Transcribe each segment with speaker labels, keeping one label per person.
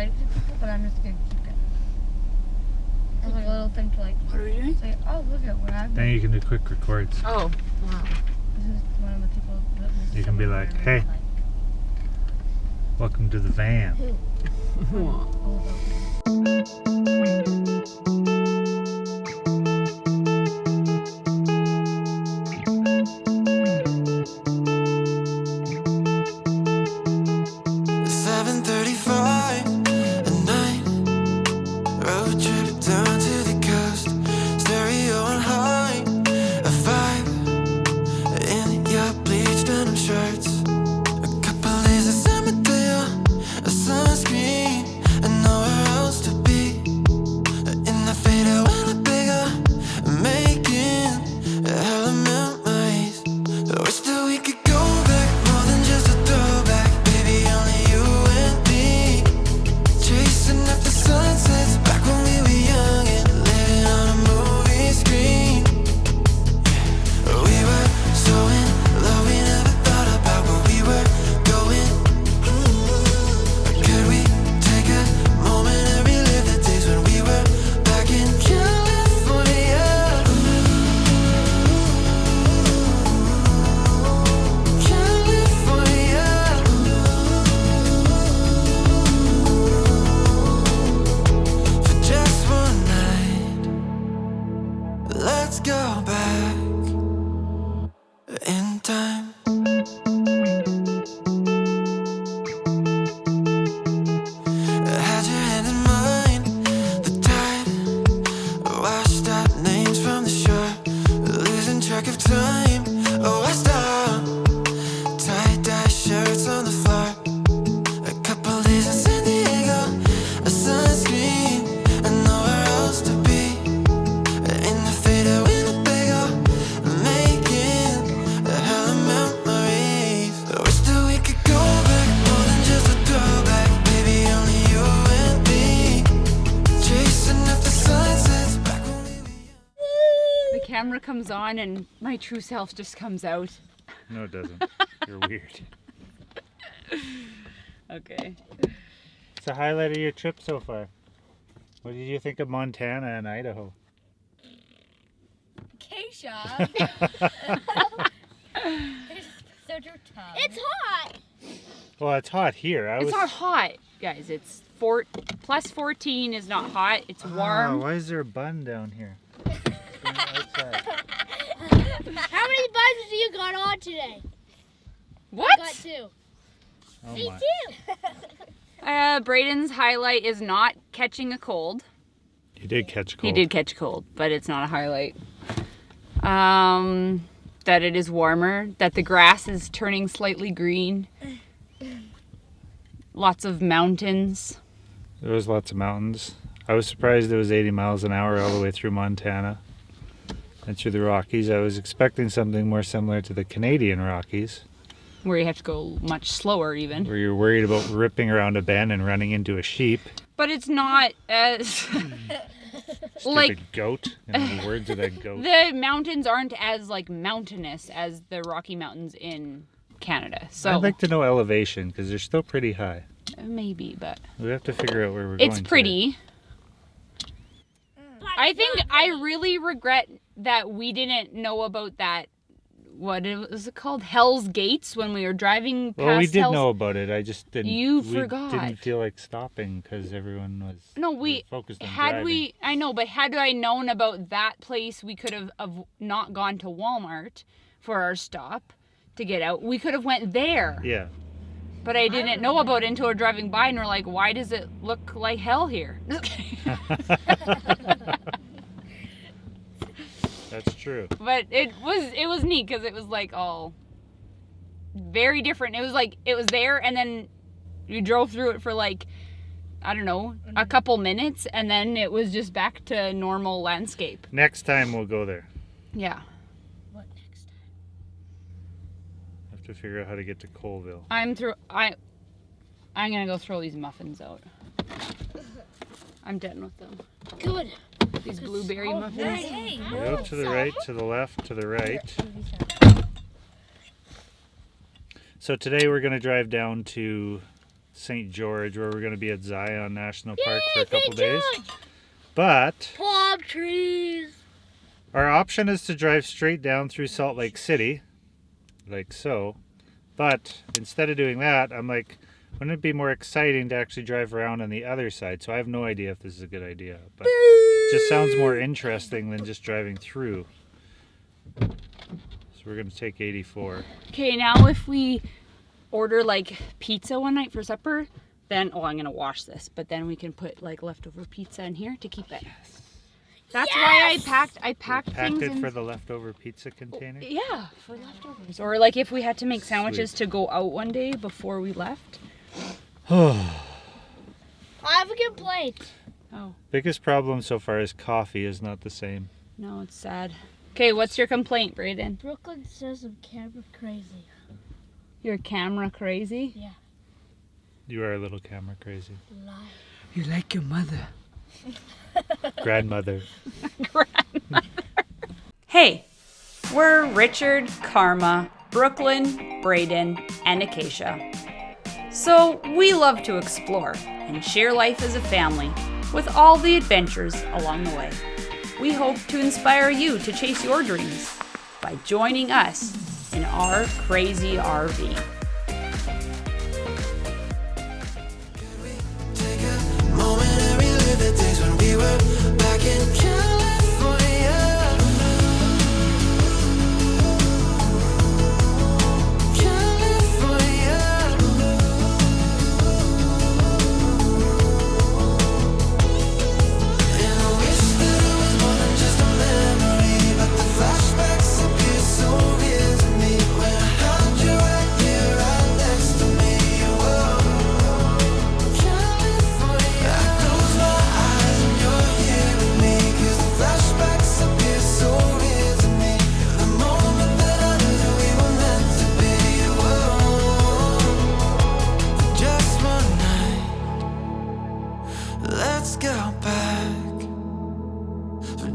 Speaker 1: write it to people, but I'm just gonna keep it. As like a little thing to like.
Speaker 2: What are we doing?
Speaker 1: Say, oh, look at where I've been.
Speaker 3: Then you can do quick records.
Speaker 2: Oh, wow.
Speaker 1: This is one of the people that lives
Speaker 3: You can be
Speaker 1: somewhere
Speaker 3: like,
Speaker 1: I
Speaker 3: hey.
Speaker 1: really like.
Speaker 3: Welcome to the van.
Speaker 1: All about me.
Speaker 2: Camera comes on and my true self just comes out.
Speaker 3: No, it doesn't. You're weird.
Speaker 2: Okay.
Speaker 3: It's the highlight of your trip so far. What did you think of Montana and Idaho?
Speaker 1: Acacia. It's hot.
Speaker 3: Well, it's hot here.
Speaker 2: It's not hot, guys. It's plus 14 is not hot. It's warm.
Speaker 3: Why is there a bun down here? Outside.
Speaker 1: How many buns do you got on today?
Speaker 2: What?
Speaker 1: I got 2.
Speaker 3: Oh
Speaker 1: Me
Speaker 3: my.
Speaker 2: too. Braden's highlight is not catching a cold.
Speaker 3: He did catch a cold.
Speaker 2: He did catch a cold, but it's not a highlight. That it is warmer, that the grass is turning slightly green. Lots of mountains.
Speaker 3: There was lots of mountains. I was surprised it was 80 miles an hour all the way through Montana and through the Rockies. I was expecting something more similar to the Canadian Rockies,
Speaker 2: Where you have to go much slower even.
Speaker 3: where you're worried about ripping around a bend and running into a sheep.
Speaker 2: But it's not as...
Speaker 3: Stupid goat, in the words of that goat.
Speaker 2: The mountains aren't as mountainous as the Rocky Mountains in Canada. So
Speaker 3: I'd like to know elevation, because they're still pretty high.
Speaker 2: maybe, but
Speaker 3: We have to figure out where we're going.
Speaker 2: it's pretty. I think I really regret that we didn't know about that. What was it called? Hell's Gates when we were driving past.
Speaker 3: Well, we did
Speaker 2: Hell's...
Speaker 3: know about it. I just didn't.
Speaker 2: You
Speaker 3: we
Speaker 2: forgot.
Speaker 3: Didn't feel like stopping because everyone was.
Speaker 2: No, we
Speaker 3: focused on
Speaker 2: had
Speaker 3: driving.
Speaker 2: we. I know, but had I known about that place, we could have not gone to Walmart for our stop to get out. We could have went there.
Speaker 3: Yeah.
Speaker 2: But I didn't know about it until we're driving by and we're like, why does it look like hell here?
Speaker 3: That's true.
Speaker 2: But it was neat because it was all very different. It was there and then you drove through it for I don't know, a couple minutes and then it was just back to normal landscape.
Speaker 3: Next time we'll go there.
Speaker 2: Yeah.
Speaker 1: What next time?
Speaker 3: Have to figure out how to get to Colville.
Speaker 2: I'm gonna go throw these muffins out. I'm done with them.
Speaker 1: Good.
Speaker 2: These blueberry muffins.
Speaker 1: Hey,
Speaker 3: Go to the right, to the left, to the right.
Speaker 1: no.
Speaker 3: So today we're going to drive down to St. George, where we're going to be at Zion National Park for a couple days. But
Speaker 1: Palm trees.
Speaker 3: our option is to drive straight down through Salt Lake City, like so. But instead of doing that, I'm like, wouldn't it be more exciting to actually drive around on the other side? So I have no idea if this is a good idea, but it just sounds more interesting than just driving through. So we're going to take 84.
Speaker 2: Okay, now if we order like pizza one night for supper, then, I'm going to wash this, but then we can put like leftover pizza in here to keep it.
Speaker 3: Yes.
Speaker 2: That's why I packed
Speaker 3: Packed
Speaker 2: things
Speaker 3: it
Speaker 2: in.
Speaker 3: for the leftover pizza container?
Speaker 2: Yeah, for leftovers. Or like if we had to make sandwiches to go out one day before we left.
Speaker 1: I have a complaint.
Speaker 2: Oh,
Speaker 3: Biggest problem so far is coffee is not the same.
Speaker 2: no, it's sad. Okay, what's your complaint, Braeden?
Speaker 1: Brooklyn says I'm camera crazy.
Speaker 2: You're camera crazy?
Speaker 1: Yeah.
Speaker 3: You are a little camera crazy.
Speaker 1: Lie.
Speaker 2: You're like your mother.
Speaker 3: Grandmother.
Speaker 2: Hey, we're Richard, Carma, Brooklyn, Braeden, and Acacia. So we love to explore and share life as a family with all the adventures along the way. We hope to inspire you to chase your dreams by joining us in our crazy RV.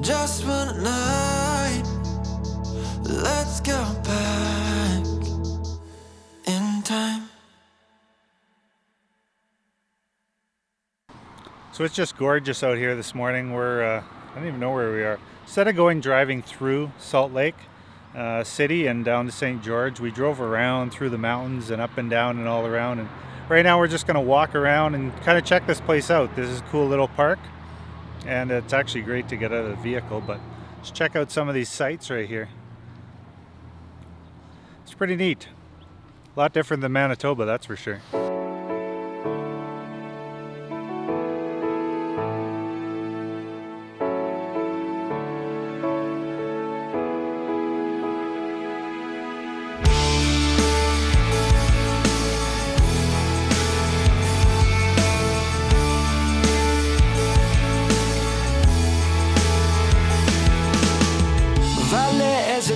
Speaker 4: Just one night, let's go back in time.
Speaker 3: So it's just gorgeous out here this morning. I don't even know where we are. Instead of driving through Salt Lake City and down to St. George, we drove around through the mountains and up and down and all around. And right now we're just going to walk around and kind of check this place out. This is a cool little park. And it's actually great to get out of the vehicle, but just check out some of these sites right here. It's pretty neat. A lot different than Manitoba, that's for sure.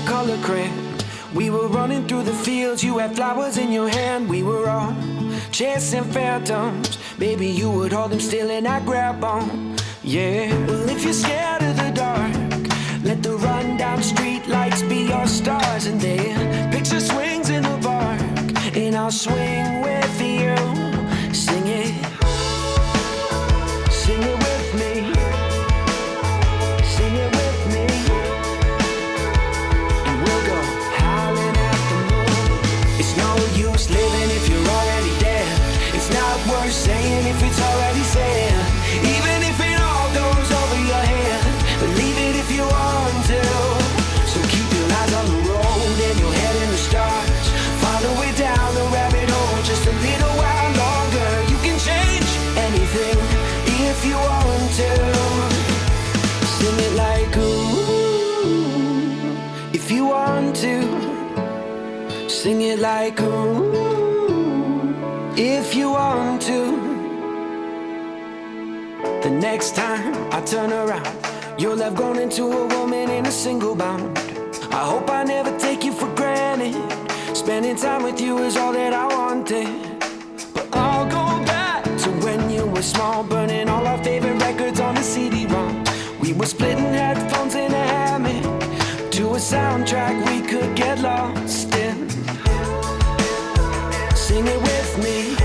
Speaker 4: Color crib. We were running through the fields, you had flowers in your hand. We were all chasing phantoms. Baby, you would hold them still and I'd grab on. Yeah, well, if you're scared of the dark, let the rundown street lights be your stars. And then picture swings in the park, and I'll swing with you. Sing it with me. Sing it with me. Living if you're already dead. It's not worth saying if it's already said. Even if it all goes over your head, believe it if you want to. So keep your eyes on the road and your head in the stars. Follow it down the rabbit hole just a little while longer. You can change anything if you want to. Sing it like ooh, if you want to. Sing it like ooh, if you want to. The next time I turn around, you'll have grown into a woman in a single bound. I hope I never take you for granted. Spending time with you is all that I wanted. But I'll go back to when you were small, burning all our favorite records on the CD-ROM. We were splitting headphones in a hammock to a soundtrack we could get lost in. Sing it with me.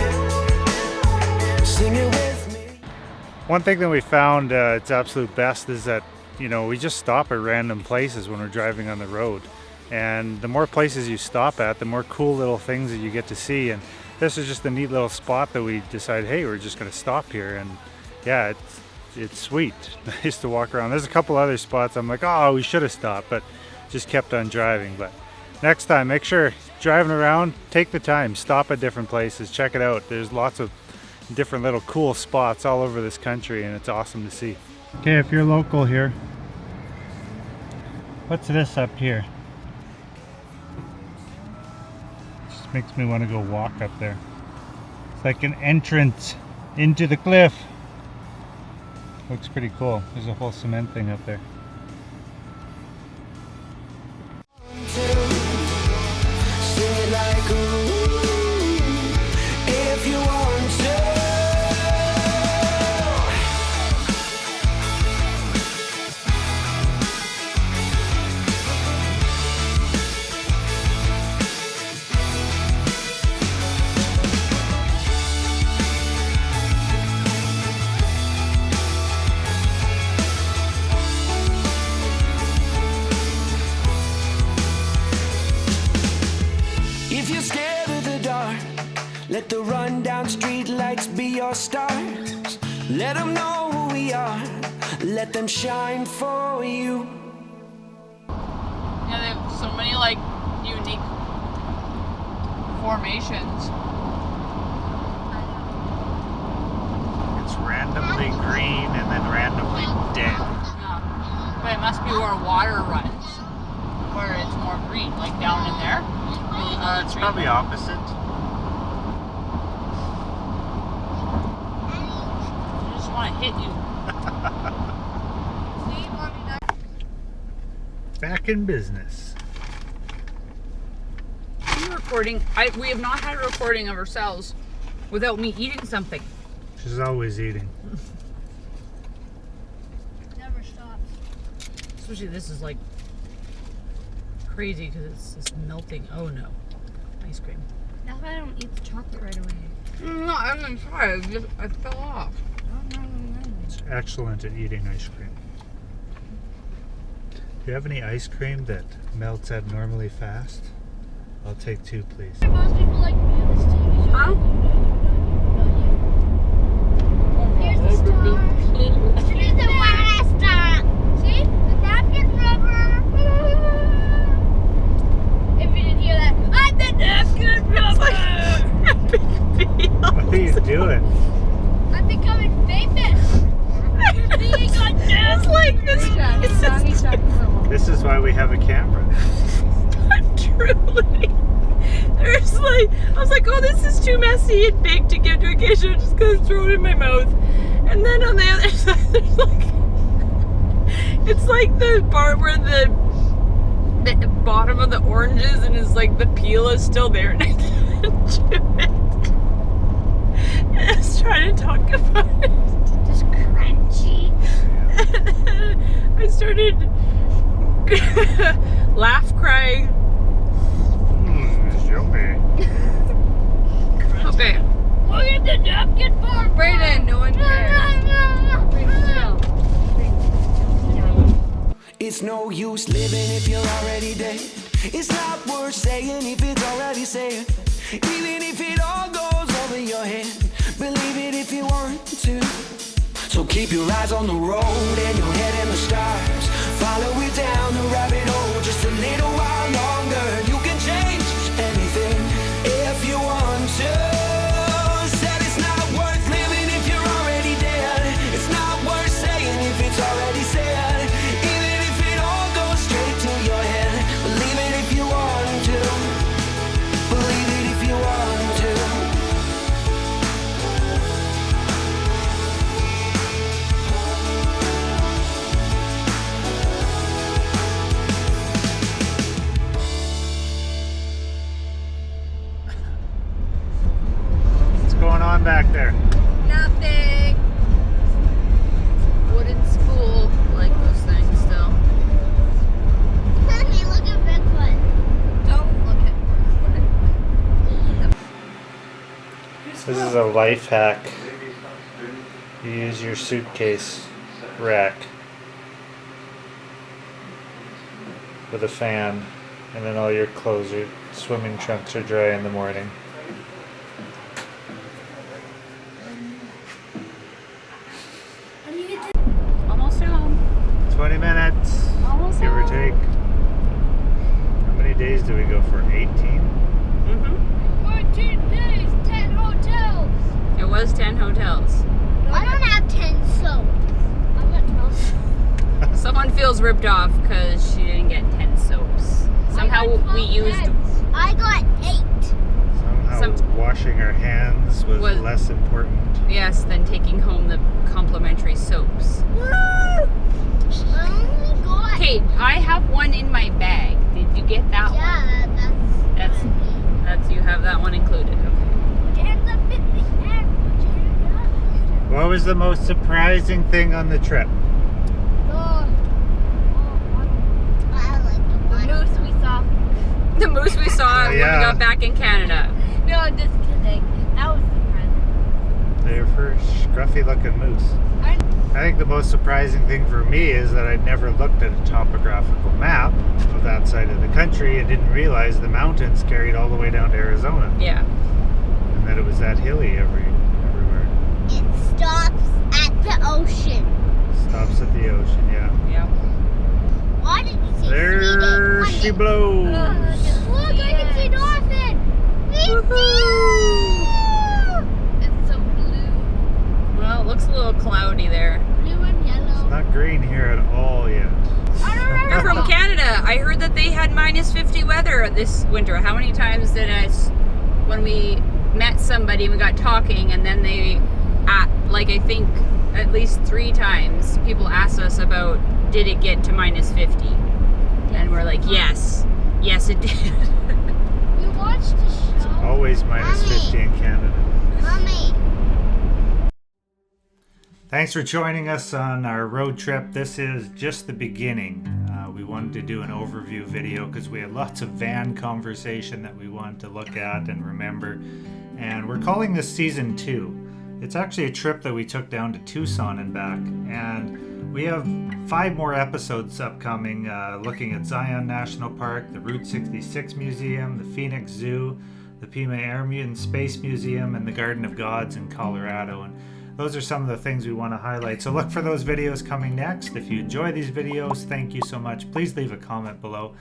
Speaker 3: One thing that we found it's absolute best is that, you know, we just stop at random places when we're driving on the road. And the more places you stop at, the more cool little things that you get to see. And this is just a neat little spot that we decided, hey, we're just going to stop here. And yeah, it's sweet. Nice to walk around. There's a couple other spots I'm like, oh, we should have stopped, but just kept on driving. But next time, make sure driving around, take the time, stop at different places, check it out. There's lots of different little cool spots all over this country, and it's awesome to see. Okay, if you're local here, what's this up here? Just makes me want to go walk up there. It's like an entrance into the cliff. Looks pretty cool. There's a whole cement thing up there.
Speaker 4: Let the rundown street lights be your stars. Let them know who we are. Let them shine for you.
Speaker 2: Yeah, they have so many like unique formations.
Speaker 3: It's randomly green and then randomly dead.
Speaker 2: Yeah. But it must be where water runs, where it's more green, like down in there.
Speaker 3: It's probably opposite.
Speaker 2: I want to hit you.
Speaker 3: Back in business.
Speaker 2: Are you recording? We have not had a recording of ourselves without me eating something.
Speaker 3: She's always eating.
Speaker 1: Never stops.
Speaker 2: Especially this is like crazy because it's just melting. Oh no. Ice cream.
Speaker 1: That's why I don't eat the chocolate right away.
Speaker 2: No, I didn't try. I fell off.
Speaker 3: It's excellent at eating ice cream. Do you have any ice cream that melts abnormally fast? I'll take 2, please.
Speaker 1: Most people like me on this TV show.
Speaker 2: Huh?
Speaker 1: Here's the star. Here's the water star. See? The napkin rubber. If you didn't hear that, I'm the napkin rubber.
Speaker 3: What are you doing?
Speaker 1: I'm becoming famous.
Speaker 2: It's like this.
Speaker 3: This is why we have a camera.
Speaker 2: Truly. There's like, I was like, oh, this is too messy and big to give to Acacia. I'm just gonna throw it in my mouth. And then on the other side, there's like, it's like the part where the bottom of the oranges and is like the peel is still there, and I can't chew it. And I was trying to talk about it.
Speaker 1: Just crunchy.
Speaker 2: I started laugh crying.
Speaker 3: It's yummy.
Speaker 2: Okay.
Speaker 1: Look at the napkin bar.
Speaker 2: Braeden, no one cares.
Speaker 4: It's no use living if you're already dead. It's not worth saying if it's already said. Even if it all goes over your head, believe it if you want to. So keep your eyes on the road and your head in the stars. Follow it down the rabbit hole just a little while longer. You can change anything if you want to. Said it's not worth living if you're already dead. It's not worth saying if it's already said. Even if it all goes straight to your head, believe it if you want to. Believe it if you want to.
Speaker 3: What's going on back there?
Speaker 2: Nothing. Wooden spool, like those things still.
Speaker 1: Honey, look at Bigfoot. Don't look at Bigfoot.
Speaker 3: This is a life hack. You use your suitcase rack with a fan, and then all your clothes, your swimming trunks are dry in the morning.
Speaker 2: Almost home.
Speaker 3: 20 minutes,
Speaker 2: Almost
Speaker 3: give or
Speaker 2: home.
Speaker 3: take. How many days do we go for? 18?
Speaker 2: Mm-hmm.
Speaker 1: 14 days, 10 hotels.
Speaker 2: It was 10 hotels.
Speaker 1: I don't have 10 soaps. I've got 12.
Speaker 2: Someone feels ripped off because she didn't get 10 soaps. Somehow
Speaker 1: I got
Speaker 2: we
Speaker 1: 12
Speaker 2: used.
Speaker 1: pens. I got 8.
Speaker 3: Somehow washing our hands was less important.
Speaker 2: Yes, than taking home the complimentary soaps.
Speaker 1: I only got.
Speaker 2: Okay, I have one in my bag. Did you get that one?
Speaker 1: Yeah,
Speaker 2: That's you have that one included. Okay.
Speaker 1: Put your hands up in the air. Put your hands up.
Speaker 3: What was the most surprising thing on the trip?
Speaker 1: The moose we saw.
Speaker 2: The moose we saw when we got back in Canada.
Speaker 1: No, I'm just kidding. That was surprising.
Speaker 3: Their first scruffy looking moose. I think the most surprising thing for me is that I'd never looked at a topographical map of that side of the country and didn't realize the mountains carried all the way down to Arizona.
Speaker 2: Yeah.
Speaker 3: And that it was that hilly everywhere.
Speaker 1: It stops at the ocean.
Speaker 3: Stops at the ocean, yeah.
Speaker 2: Yeah.
Speaker 1: Why did you say
Speaker 3: There she blows.
Speaker 1: Look, I can see dolphin. It's so blue.
Speaker 2: Well, it looks a little cloudy there.
Speaker 1: Blue and yellow.
Speaker 3: Not green here at all yet.
Speaker 1: I don't remember.
Speaker 2: You're from Canada. I heard that they had -50 weather this winter. How many times did when we met somebody, we got talking, and then I think at least 3 times, people asked us about, did it get to -50? And we're like, yes, it did.
Speaker 1: We watched the show.
Speaker 3: Always -50 in Canada.
Speaker 1: Mommy.
Speaker 3: Thanks for joining us on our road trip. This is just the beginning. We wanted to do an overview video because we had lots of van conversation that we wanted to look at and remember. And we're calling this season 2. It's actually a trip that we took down to Tucson and back. And we have 5 more episodes upcoming, looking at Zion National Park, the Route 66 Museum, the Phoenix Zoo, the Pima Air and Space Museum, and the Garden of Gods in Colorado. And those are some of the things we want to highlight. So look for those videos coming next. If you enjoy these videos, thank you so much. Please leave a comment below.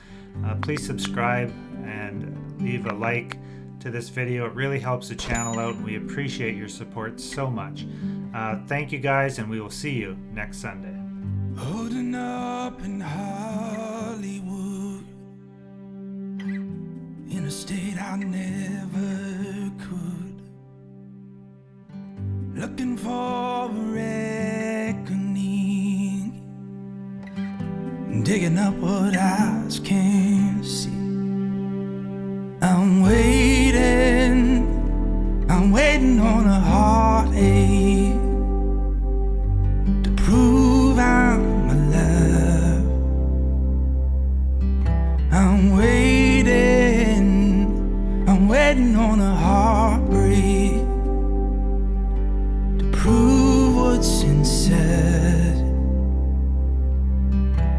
Speaker 3: Please subscribe and leave a like to this video. It really helps the channel out. We appreciate your support so much. Thank you guys, and we will see you next Sunday.
Speaker 4: Holding up in Hollywood, in a state I never could, looking for a reckoning, digging up what eyes can't see. I'm waiting on a heartache to prove I'm alive. I'm waiting on a heart